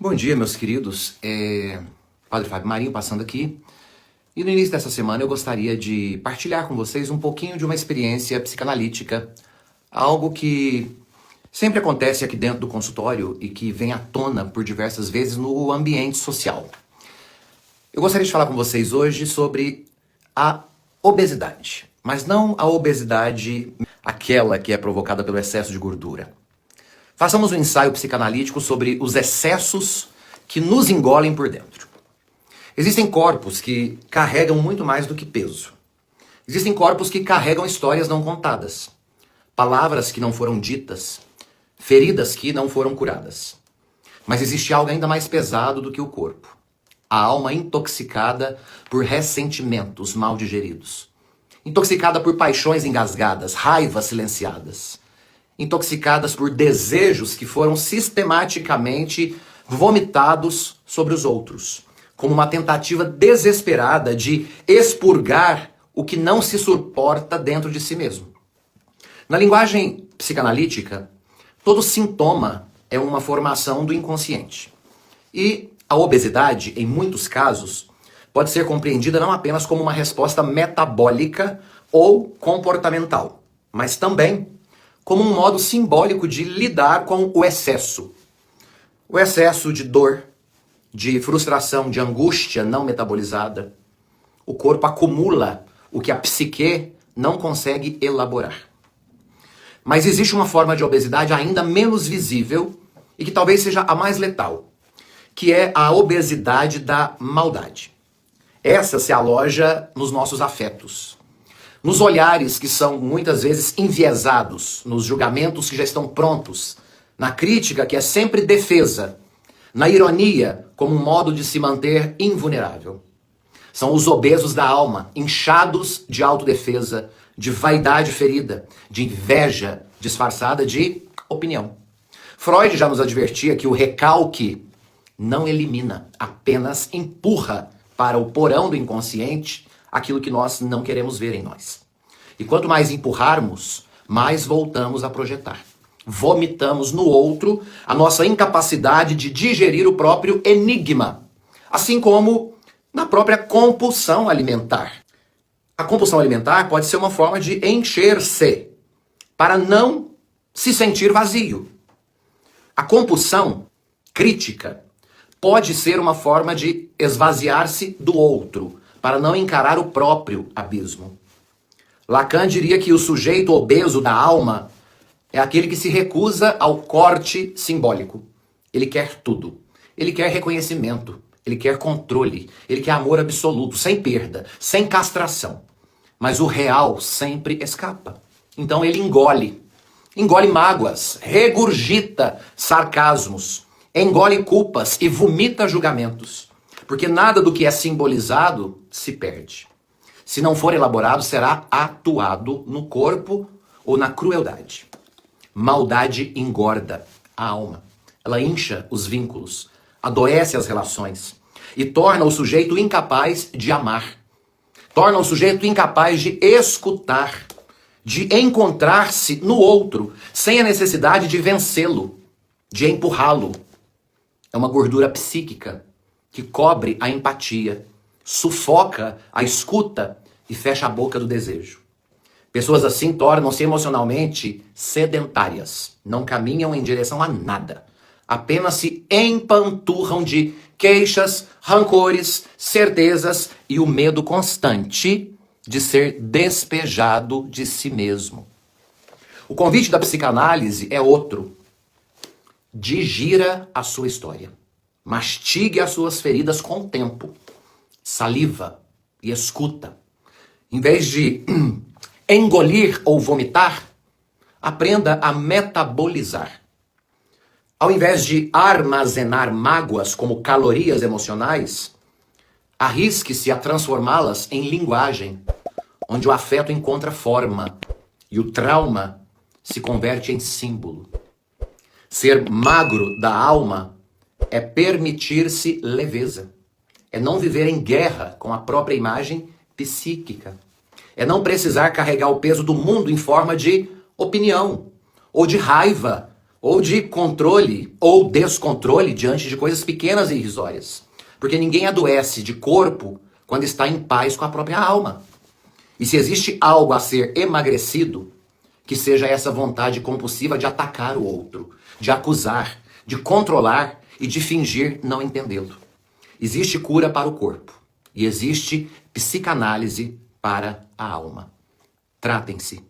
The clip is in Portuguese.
Bom dia, meus queridos. Padre Fábio Marinho passando aqui. E no início dessa semana eu gostaria de partilhar com vocês um pouquinho de uma experiência psicanalítica, algo que sempre acontece aqui dentro do consultório e que vem à tona por diversas vezes no ambiente social. Eu gostaria de falar com vocês hoje sobre a obesidade, mas não a obesidade aquela que é provocada pelo excesso de gordura. Façamos um ensaio psicanalítico sobre os excessos que nos engolem por dentro. Existem corpos que carregam muito mais do que peso. Existem corpos que carregam histórias não contadas, palavras que não foram ditas, feridas que não foram curadas. Mas existe algo ainda mais pesado do que o corpo. A alma intoxicada por ressentimentos mal digeridos. Intoxicada por paixões engasgadas, raivas silenciadas. Intoxicadas por desejos que foram sistematicamente vomitados sobre os outros, como uma tentativa desesperada de expurgar o que não se suporta dentro de si mesmo. Na linguagem psicanalítica, todo sintoma é uma formação do inconsciente. E a obesidade, em muitos casos, pode ser compreendida não apenas como uma resposta metabólica ou comportamental, mas também como um modo simbólico de lidar com o excesso. O excesso de dor, de frustração, de angústia não metabolizada. O corpo acumula o que a psique não consegue elaborar. Mas existe uma forma de obesidade ainda menos visível e que talvez seja a mais letal, que é a obesidade da maldade. Essa se aloja nos nossos afetos. Nos olhares que são muitas vezes enviesados, nos julgamentos que já estão prontos, na crítica que é sempre defesa, na ironia como um modo de se manter invulnerável. São os obesos da alma, inchados de autodefesa, de vaidade ferida, de inveja disfarçada de opinião. Freud já nos advertia que o recalque não elimina, apenas empurra para o porão do inconsciente aquilo que nós não queremos ver em nós. E quanto mais empurrarmos, mais voltamos a projetar. Vomitamos no outro a nossa incapacidade de digerir o próprio enigma, assim como na própria compulsão alimentar. A compulsão alimentar pode ser uma forma de encher-se, para não se sentir vazio. A compulsão crítica pode ser uma forma de esvaziar-se do outro, para não encarar o próprio abismo. Lacan diria que o sujeito obeso da alma é aquele que se recusa ao corte simbólico. Ele quer tudo. Ele quer reconhecimento. Ele quer controle. Ele quer amor absoluto, sem perda, sem castração. Mas o real sempre escapa. Então ele engole. Engole mágoas, regurgita sarcasmos, engole culpas e vomita julgamentos. Porque nada do que é simbolizado se perde. Se não for elaborado, será atuado no corpo ou na crueldade. Maldade engorda a alma. Ela incha os vínculos, adoece as relações e torna o sujeito incapaz de amar. Torna o sujeito incapaz de escutar, de encontrar-se no outro, sem a necessidade de vencê-lo, de empurrá-lo. É uma gordura psíquica que cobre a empatia, sufoca a escuta e fecha a boca do desejo. Pessoas assim tornam-se emocionalmente sedentárias, não caminham em direção a nada, apenas se empanturram de queixas, rancores, certezas e o medo constante de ser despejado de si mesmo. O convite da psicanálise é outro. Digira a sua história. Mastigue as suas feridas com o tempo. Saliva e escuta. Em vez de engolir ou vomitar, aprenda a metabolizar. Ao invés de armazenar mágoas como calorias emocionais, arrisque-se a transformá-las em linguagem, onde o afeto encontra forma e o trauma se converte em símbolo. Ser magro da alma é permitir-se leveza. É não viver em guerra com a própria imagem psíquica. É não precisar carregar o peso do mundo em forma de opinião, ou de raiva, ou de controle ou descontrole diante de coisas pequenas e irrisórias. Porque ninguém adoece de corpo quando está em paz com a própria alma. E se existe algo a ser emagrecido, que seja essa vontade compulsiva de atacar o outro, de acusar, de controlar e de fingir não entendê-lo. Existe cura para o corpo e existe psicanálise para a alma. Tratem-se.